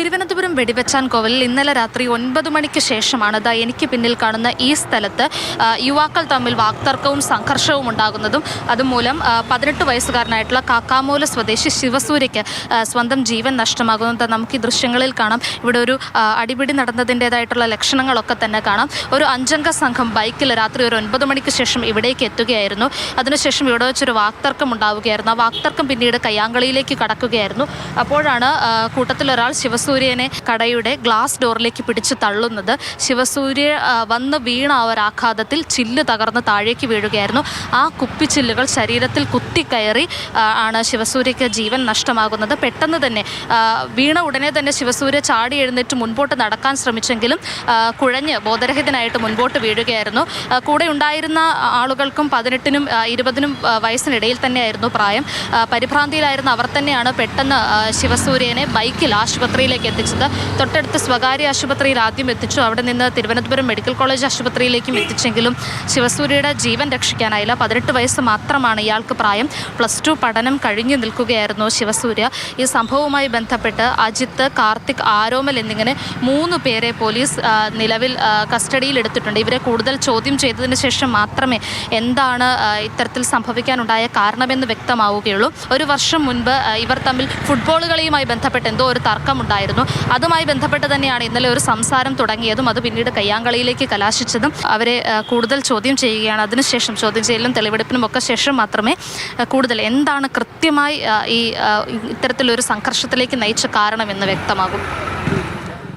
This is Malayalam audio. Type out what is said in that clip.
തിരുവനന്തപുരം വെടിവെച്ചാൻ കോവിലിൽ ഇന്നലെ രാത്രി 9 മണിക്ക് ശേഷമാണ് എനിക്ക് പിന്നിൽ കാണുന്ന ഈ സ്ഥലത്ത് യുവാക്കൾ തമ്മിൽ വാക്തർക്കവും സംഘർഷവും ഉണ്ടാകുന്നതും അതുമൂലം 18 വയസ്സുകാരനായിട്ടുള്ള കാക്കാമൂല സ്വദേശി ശിവസൂര്യയ്ക്ക് സ്വന്തം ജീവൻ നഷ്ടമാകുന്നത് നമുക്ക് ഈ ദൃശ്യങ്ങളിൽ കാണാം. ഇവിടെ ഒരു അടിപിടി നടന്നതിൻ്റേതായിട്ടുള്ള ലക്ഷണങ്ങളൊക്കെ തന്നെ കാണാം. ഒരു 5 അംഗ സംഘം ബൈക്കിൽ രാത്രി ഒരു 9 മണിക്ക് ശേഷം ഇവിടേക്ക് എത്തുകയായിരുന്നു. അതിനുശേഷം ഇവിടെ വെച്ചൊരു വാക്തർക്കം ഉണ്ടാവുകയായിരുന്നു. ആ വാക്തർക്കം പിന്നീട് കയ്യാങ്കളിയിലേക്ക് കടക്കുകയായിരുന്നു. അപ്പോഴാണ് കൂട്ടത്തിലൊരാൾ ശിവസൂര്യനെ കടയുടെ ഗ്ലാസ് ഡോറിലേക്ക് പിടിച്ച് തള്ളുന്നത്. ശിവസൂര്യ വന്ന് വീണ ആ ഒരു ആഘാതത്തിൽ ചില്ല് തകർന്ന് താഴേക്ക് വീഴുകയായിരുന്നു. ആ കുപ്പിച്ചില്ലുകൾ ശരീരത്തിൽ കുത്തിക്കയറി ആണ് ശിവസൂര്യയ്ക്ക് ജീവൻ നഷ്ടമാകുന്നത്. പെട്ടെന്ന് തന്നെ വീണ ഉടനെ തന്നെ ശിവസൂര്യ ചാടി എഴുന്നേറ്റ് മുൻപോട്ട് നടക്കാൻ ശ്രമിച്ചെങ്കിലും കുഴഞ്ഞ് ബോധരഹിതനായിട്ട് മുൻപോട്ട് വീഴുകയായിരുന്നു. കൂടെ ഉണ്ടായിരുന്ന ആളുകൾക്കും 18നും 20നും വയസ്സിനിടയിൽ തന്നെയായിരുന്നു പ്രായം. പരിഭ്രാന്തിയിലായിരുന്ന അവർ തന്നെയാണ് പെട്ടെന്ന് ശിവസൂര്യനെ ബൈക്കിൽ ആശുപത്രിയിലേക്ക് എത്തിച്ചത്. തൊട്ടടുത്ത് സ്വകാര്യ ആശുപത്രിയിൽ ആദ്യം എത്തിച്ചു. അവിടെ നിന്ന് തിരുവനന്തപുരം മെഡിക്കൽ കോളേജ് ആശുപത്രിയിലേക്കും എത്തിച്ചെങ്കിലും ശിവസൂര്യയുടെ ജീവൻ രക്ഷിക്കാനായില്ല. 18 വയസ്സ് മാത്രമാണ് ഇയാൾക്ക് പ്രായം. +2 പഠനം കഴിഞ്ഞു നിൽക്കുകയായിരുന്നു ശിവസൂര്യ. ഈ സംഭവവുമായി ബന്ധപ്പെട്ട് അജിത്ത്, കാർത്തിക്, ആരോമൽ എന്നിങ്ങനെ 3 പേരെ പോലീസ് നിലവിൽ കസ്റ്റഡിയിൽ എടുത്തിട്ടുണ്ട്. ഇവരെ കൂടുതൽ ചോദ്യം ചെയ്തതിന് ശേഷം മാത്രമേ എന്താണ് ഇത്തരത്തിൽ സംഭവിക്കാനുണ്ടായ കാരണമെന്ന് വ്യക്തമാവുകയുള്ളൂ. ഒരു വർഷം മുൻപ് ഇവർ തമ്മിൽ ഫുട്ബോൾ കളിയുമായി ബന്ധപ്പെട്ട് എന്തോ ഒരു തർക്കമുണ്ടായിരുന്നു. അതുമായി ബന്ധപ്പെട്ട് തന്നെയാണ് ഇന്നലെ ഒരു സംസാരം തുടങ്ങിയതും അത് പിന്നീട് കയ്യാങ്കളിയിലേക്ക് കലാശിച്ചതും. അവരെ കൂടുതൽ ചോദ്യം ചെയ്യുകയാണ്. അതിനുശേഷം ചോദ്യം ചെയ്യലും തെളിവെടുപ്പിനും ഒക്കെ ശേഷം മാത്രമേ കൂടുതൽ എന്താണ് കൃത്യമായി ഈ ഇത്തരത്തിലൊരു സംഘർഷത്തിലേക്ക് നയിച്ച കാരണമെന്ന് വ്യക്തമാകും.